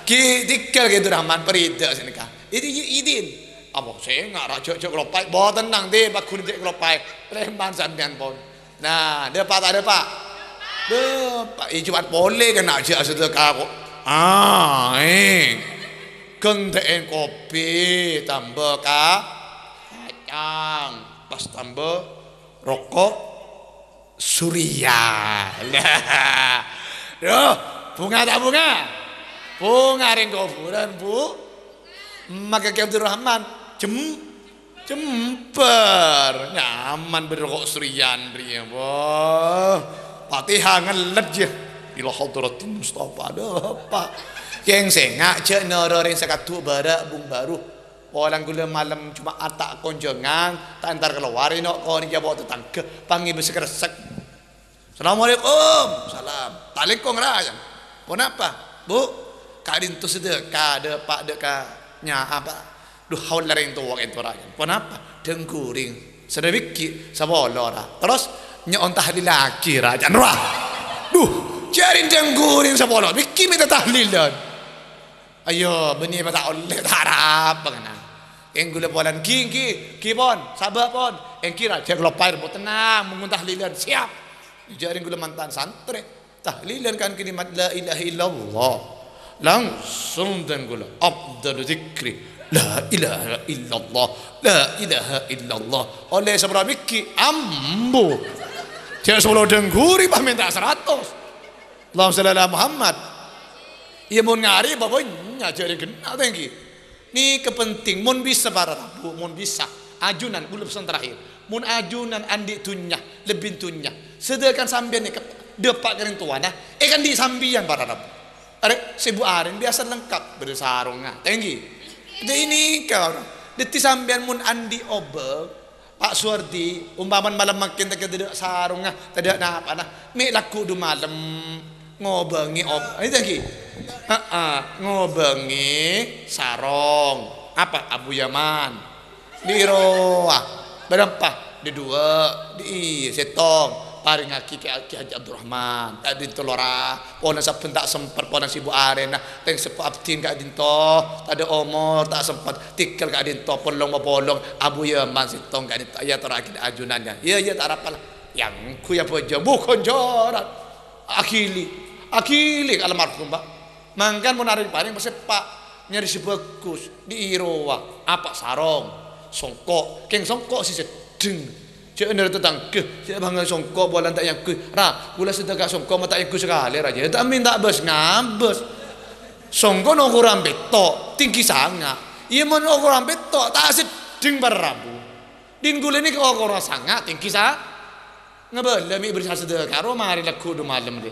ki dikal gitu Rahman perida sini kah idin apa saya nggak raja kelopai bawa tenang deh pak kulit kelopai lemban sampean pun nah ada pak Jumat boleh kena aja sedekah kok kenteen kopi tambah kacang pas tambah rokok surya lah bunga tak bunga ring kuburan bu maka Ki Abdurrahman jemper nyaman berrokok surian dia wah Fatihah ngelet je ila hadratin Mustafa ada apa yang sengak cek nororing sakatu bara bung baru orang gula malam cuma atak konjongan tak antar keluar ino kau ni bawa tetangga panggil bersek-resek assalamualaikum salam talikong raya kenapa bu kadin tu sedekah ada pak dekahnya apa duh haul laring tuwak itu rakyat kenapa dengkuring sedewiki sabolora terus nyon tahlil lagi rakyat rah duh cari dengkuring sabolora wiki minta tahlilan ayo benih mata oleh tarap bagaimana yang gula polan ki pon sabar pon yang kira dia gelopar buat tenang mengun tahlilan siap jaring gula mantan santri tahlilan kan kalimat la ilaha illallah langsung dan gula afdalu dzikri la ilaha illallah la ilaha illallah oleh seberapa miki ambu dia solo dengguri bah minta 100 Allahumma shalli ala Muhammad ia mun ngari bapaknya jadi kena tengki ni kepenting mun bisa para rabu mun bisa ajunan belum pesan terakhir mun ajunan andi tunyah lebih tunyah sedangkan sambian ni depak kering tuana kan di sambian para rabu are sebu aren biasa lengkap bersarungan tengki jadi ini kau deti sambian mun andi obel Pak Suwardi umpaman malam makin tak tidak sarungnya tidak apa nah me laku du malam ngobengi ini lagi ngobengi sarong apa Abu Yaman di roa berapa di dua di setong paring aki Haji Abdurrahman tadi telora pona saben tak sempat pona sibu arena teng sepo abdin ka dinto tadi omor tak sempat tikal ka dinto polong Abu Yaman sitong ka dinto ya terakhir ajunannya ya tak rapal yang ku ya bojo bukan jorat akili almarhum Pak mangkan mun arep paring sepak nyari si bagus di irowa apa sarong songkok keng songkok si sedeng cek bener tetangga cek bangga songkok bolan tak yang ku ra gula sedekah songkok mata yang ku sekali raja tak minta bes ngabes songkok no kurang betok tinggi sangat iya mon kurang betok tak sedeng berabu din gula ni kau kurang sangat tinggi sa ngabel mi bersah sedekah ro mari laku do malam de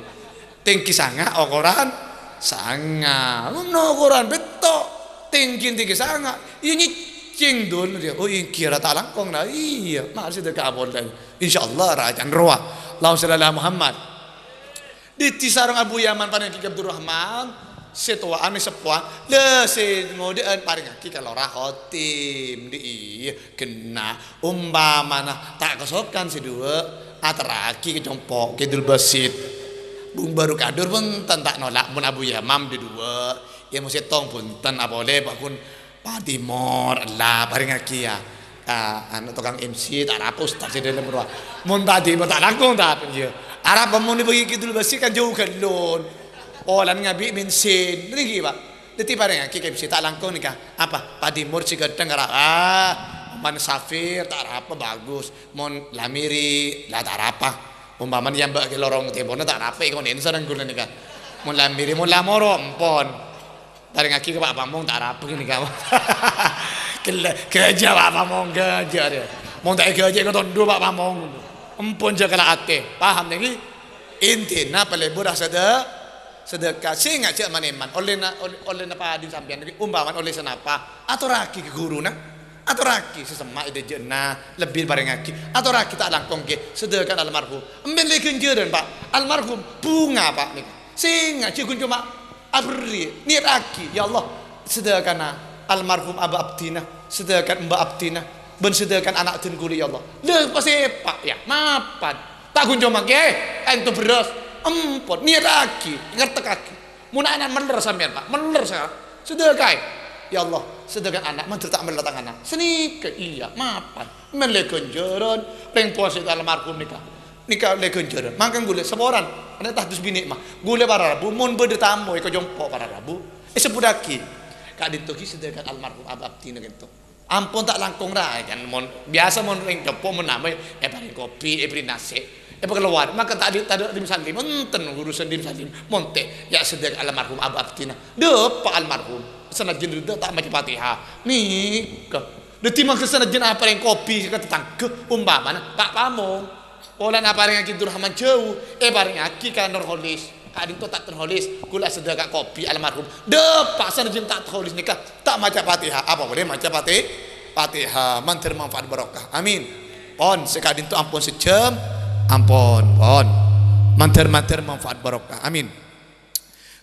tinggi sangat ukuran sangat no kurang betok tinggi sangat ini cing dul dia oh kira tak langkong dah iya masih dekat boleh insyaallah rajan roa Allahumma shalli ala Muhammad di tisarong Abu Yaman panen Ki Abdurrahman setuaan sepuan le se ngodean paring aki kalau rahotim di kena umpamana tak kesokan si dua ataraki kejompok kidul basit bung baru kadur pun tak nolak mun Abu Yaman di dua ya mesti tong punten apa boleh bakun Padimor lah paring aki ya anu tukang MC tak rapus tak sedele merua mun Padimor tak langkung tak ya arab mun bagi kidul basi kan jauh kelon olan ngabi bensin rigi Pak deti paring aki MC tak langkung nikah apa Padimor cigadeng man safir tak apa bagus mun lamiri lah tak apa umpaman yang bagi lorong tebona tak apa ikon ini sareng gula nikah mun lamiri mun lamoro empon paling aki ke Pak Pamong tak apa gini kamu kerja Pak Pamong kerja dia mau tak kerja kau dua Pak Pamong empun jaga ate paham lagi intinya paling murah sedekah sehingga cak maneman oleh napa di sampian umpaman oleh senapa atau raki ke guru na atau raki sesemak ide jenah lebih bareng aki atau raki tak langkong ke sedekah almarhum embeli kenjeran Pak almarhum bunga Pak nih singa cikun cuma abri niat aki ya Allah sedekah almarhum Aba Abdina sedekah Mbak Abdina ben sedekah anak tun kuli ya Allah leh pasti Pak ya mapan tak kun cuma ke ento beras empot niat aki ngerti kaki mun anak meler sampean Pak meler saya sedekah ya Allah sedekah anak menteri tak meletang anak senika iya mapan melekon jaran ring puasa almarhum nikah lekon jaran makan gule seboran ada tahdus bini mah gule para rabu mun bede tamu iko jompo para rabu sepudaki kak ditoki sedekah almarhum ababtina gitu ampun tak langkung ra kan mon biasa mon ring jompo menamai paling kopi beri nasi keluar maka tadi dim salim enten urusan dim salim monte ya sedekah almarhum ababtina de pak almarhum senajan reda tak maca Fatihah nih ke dadi maksud senajan apa yang kopi ke tetangga umpamana Pak Pamong olan apa yang kitu rahman jauh bareng aki kan terholis kadin to tak terholis kula sedekah kopi almarhum Pak senajan tak terholis nikah tak maca Fatihah apa boleh maca Fatihah mantir manfaat barokah amin pon sekadin to ampun sejam ampun pon mantir manfaat barokah amin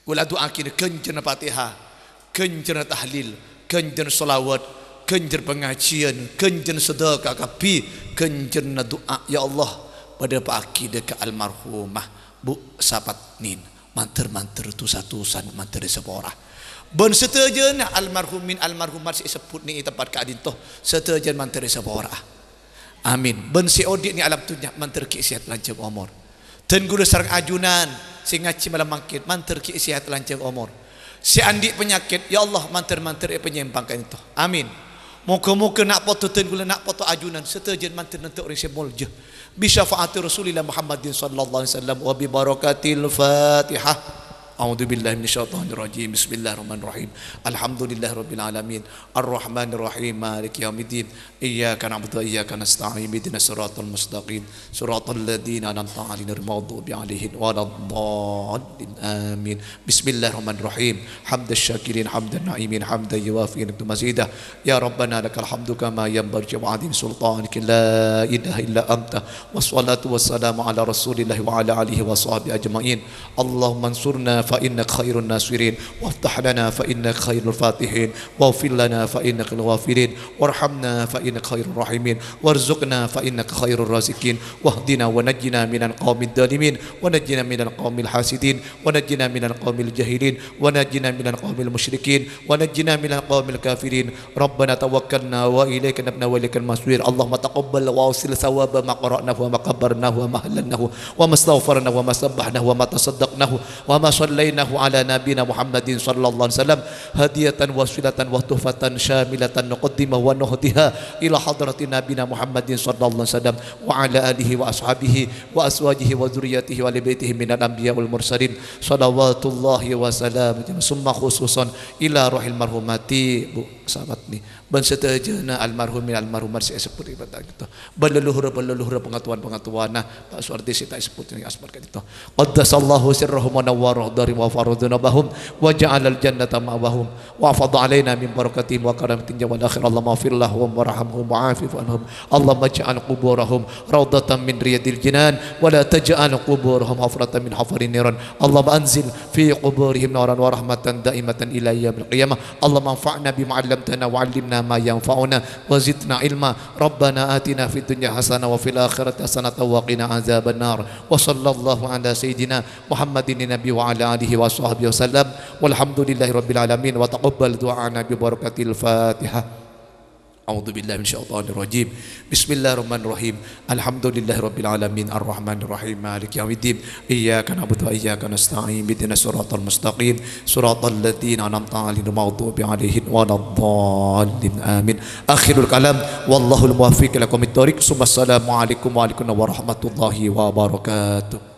kula doa kira kenjen Fatihah kenjer tahlil, kenjer salawat, kenjer pengajian, kenjer sedekah kapi, kenjer doa ya Allah pada pagi dekat almarhumah Bu sahabat nin manter tu satusan manter seporah. Ben setujan almarhumin almarhumat si sebut ni tempat kadin toh setujan manter seporah. Amin. Ben si odik ni alam tunya manter ki sihat lancar umur. Dan guru sarang ajunan si ngaji malam mangkit manter ki sihat lancar umur. Si andi penyakit ya Allah manter penyempangkan itu amin moga-moga nak pototen gula nak poto ajunan setujan manter nentuk orang semolje bisyafaati Rasulillah Muhammadin sallallahu alaihi wasallam wa bi barakatil Fatihah A'udzu billahi minasyaitonir rajim bismillahirrahmanirrahim alhamdulillahirabbil alamin arrahmanir rahim maliki yaumiddin iyyaka na'budu wa iyyaka nasta'in ihdinas siratal mustaqim siratal ladzina an'amta 'alaihim ghairil maghdubi 'alaihim waladdallin amin bismillahirrahmanirrahim hamdash syakirin hamdan na'imin hamdan yuwafi mazidah ya rabbana lakal hamdu kama yanbaghi wa 'azim sultanika la ilaha illa anta wassalatu wassalamu ala rasulillah wa ala alihi wa sahbihi ajmain Allahumma ansurna فإنك خير الناصرين وافتح لنا فإنك خير الفاتحين واغفر لنا فإنك الغافرين وارحمنا فإنك خير الراحمين وارزقنا فإنك خير الرازقين واهدنا ونجنا من القوم الظالمين ونجنا من القوم الحاسدين ونجنا من القوم الجاهلين ونجنا من القوم المشركين ونجنا من القوم الكافرين ربنا توكلنا وإليك نبنا وإليك المصير اللهم تقبل واوصل ثواب ما قرأناه وما كبرناه وما هللناه وما استغفرناه وما سبحناه وما تصدقناه وما صليناه على نبينا محمد صلى الله عليه وسلم هدية وسيلة وتحفة شاملة نقدمه ونهديها إلى حضرة نبينا محمد صلى الله عليه وسلم وعلى آله وأصحابه وأزواجه وذريته وآل بيته من الأنبياء والمرسلين صلوات الله وسلامه ثم خصوصا إلى روح المرحومات Bu sahabat ni ban setajana almarhumin almarhumat saya sebut ibadah gitu baleluhur pengatuan Pak Suwardi saya sebut ini asmar gitu qaddasallahu sirrahum wa nawwara dari wa farudunabahum wa ja'alal jannata ma'wahum wa afadha alaina min barakatihim wa karamatin wal akhir Allah maghfir lahum warhamhum wa'afif anhum Allahumma ja'al quburahum rawdatan min riyadil jinan wa la taj'al quburahum hafratan min hafarin niran Allahumma anzil fi quburihim naran wa rahmatan daimatan ila yaumil qiyamah Allahumma anfa'na bima 'allamtana wa 'allimna ma yanfa'una wa zidna ilma rabbana atina fid dunya hasanah wa fil akhirati hasanah wa qina azaban nar wa sallallahu ala sayidina Muhammadin nabi wa ala alihi wa sahbihi wasallam walhamdulillahi rabbil alamin wa taqabbal du'ana bi barakatil Fatihah A'udzu billahi minasyaitonir rajim Bismillahirrahmanirrahim Alhamdulillahi rabbil alamin arrahmanir rahim maliki yaumiddin iyyaka na'budu wa iyyaka nasta'in ihdinas siratal mustaqim siratal ladzina an'amta 'alaihim maghdubi 'alaihim waladdallin amin akhirul kalam wallahul muwaffiq ila aqwamit thoriq. Assalamualaikum warahmatullahi wabarakatuh.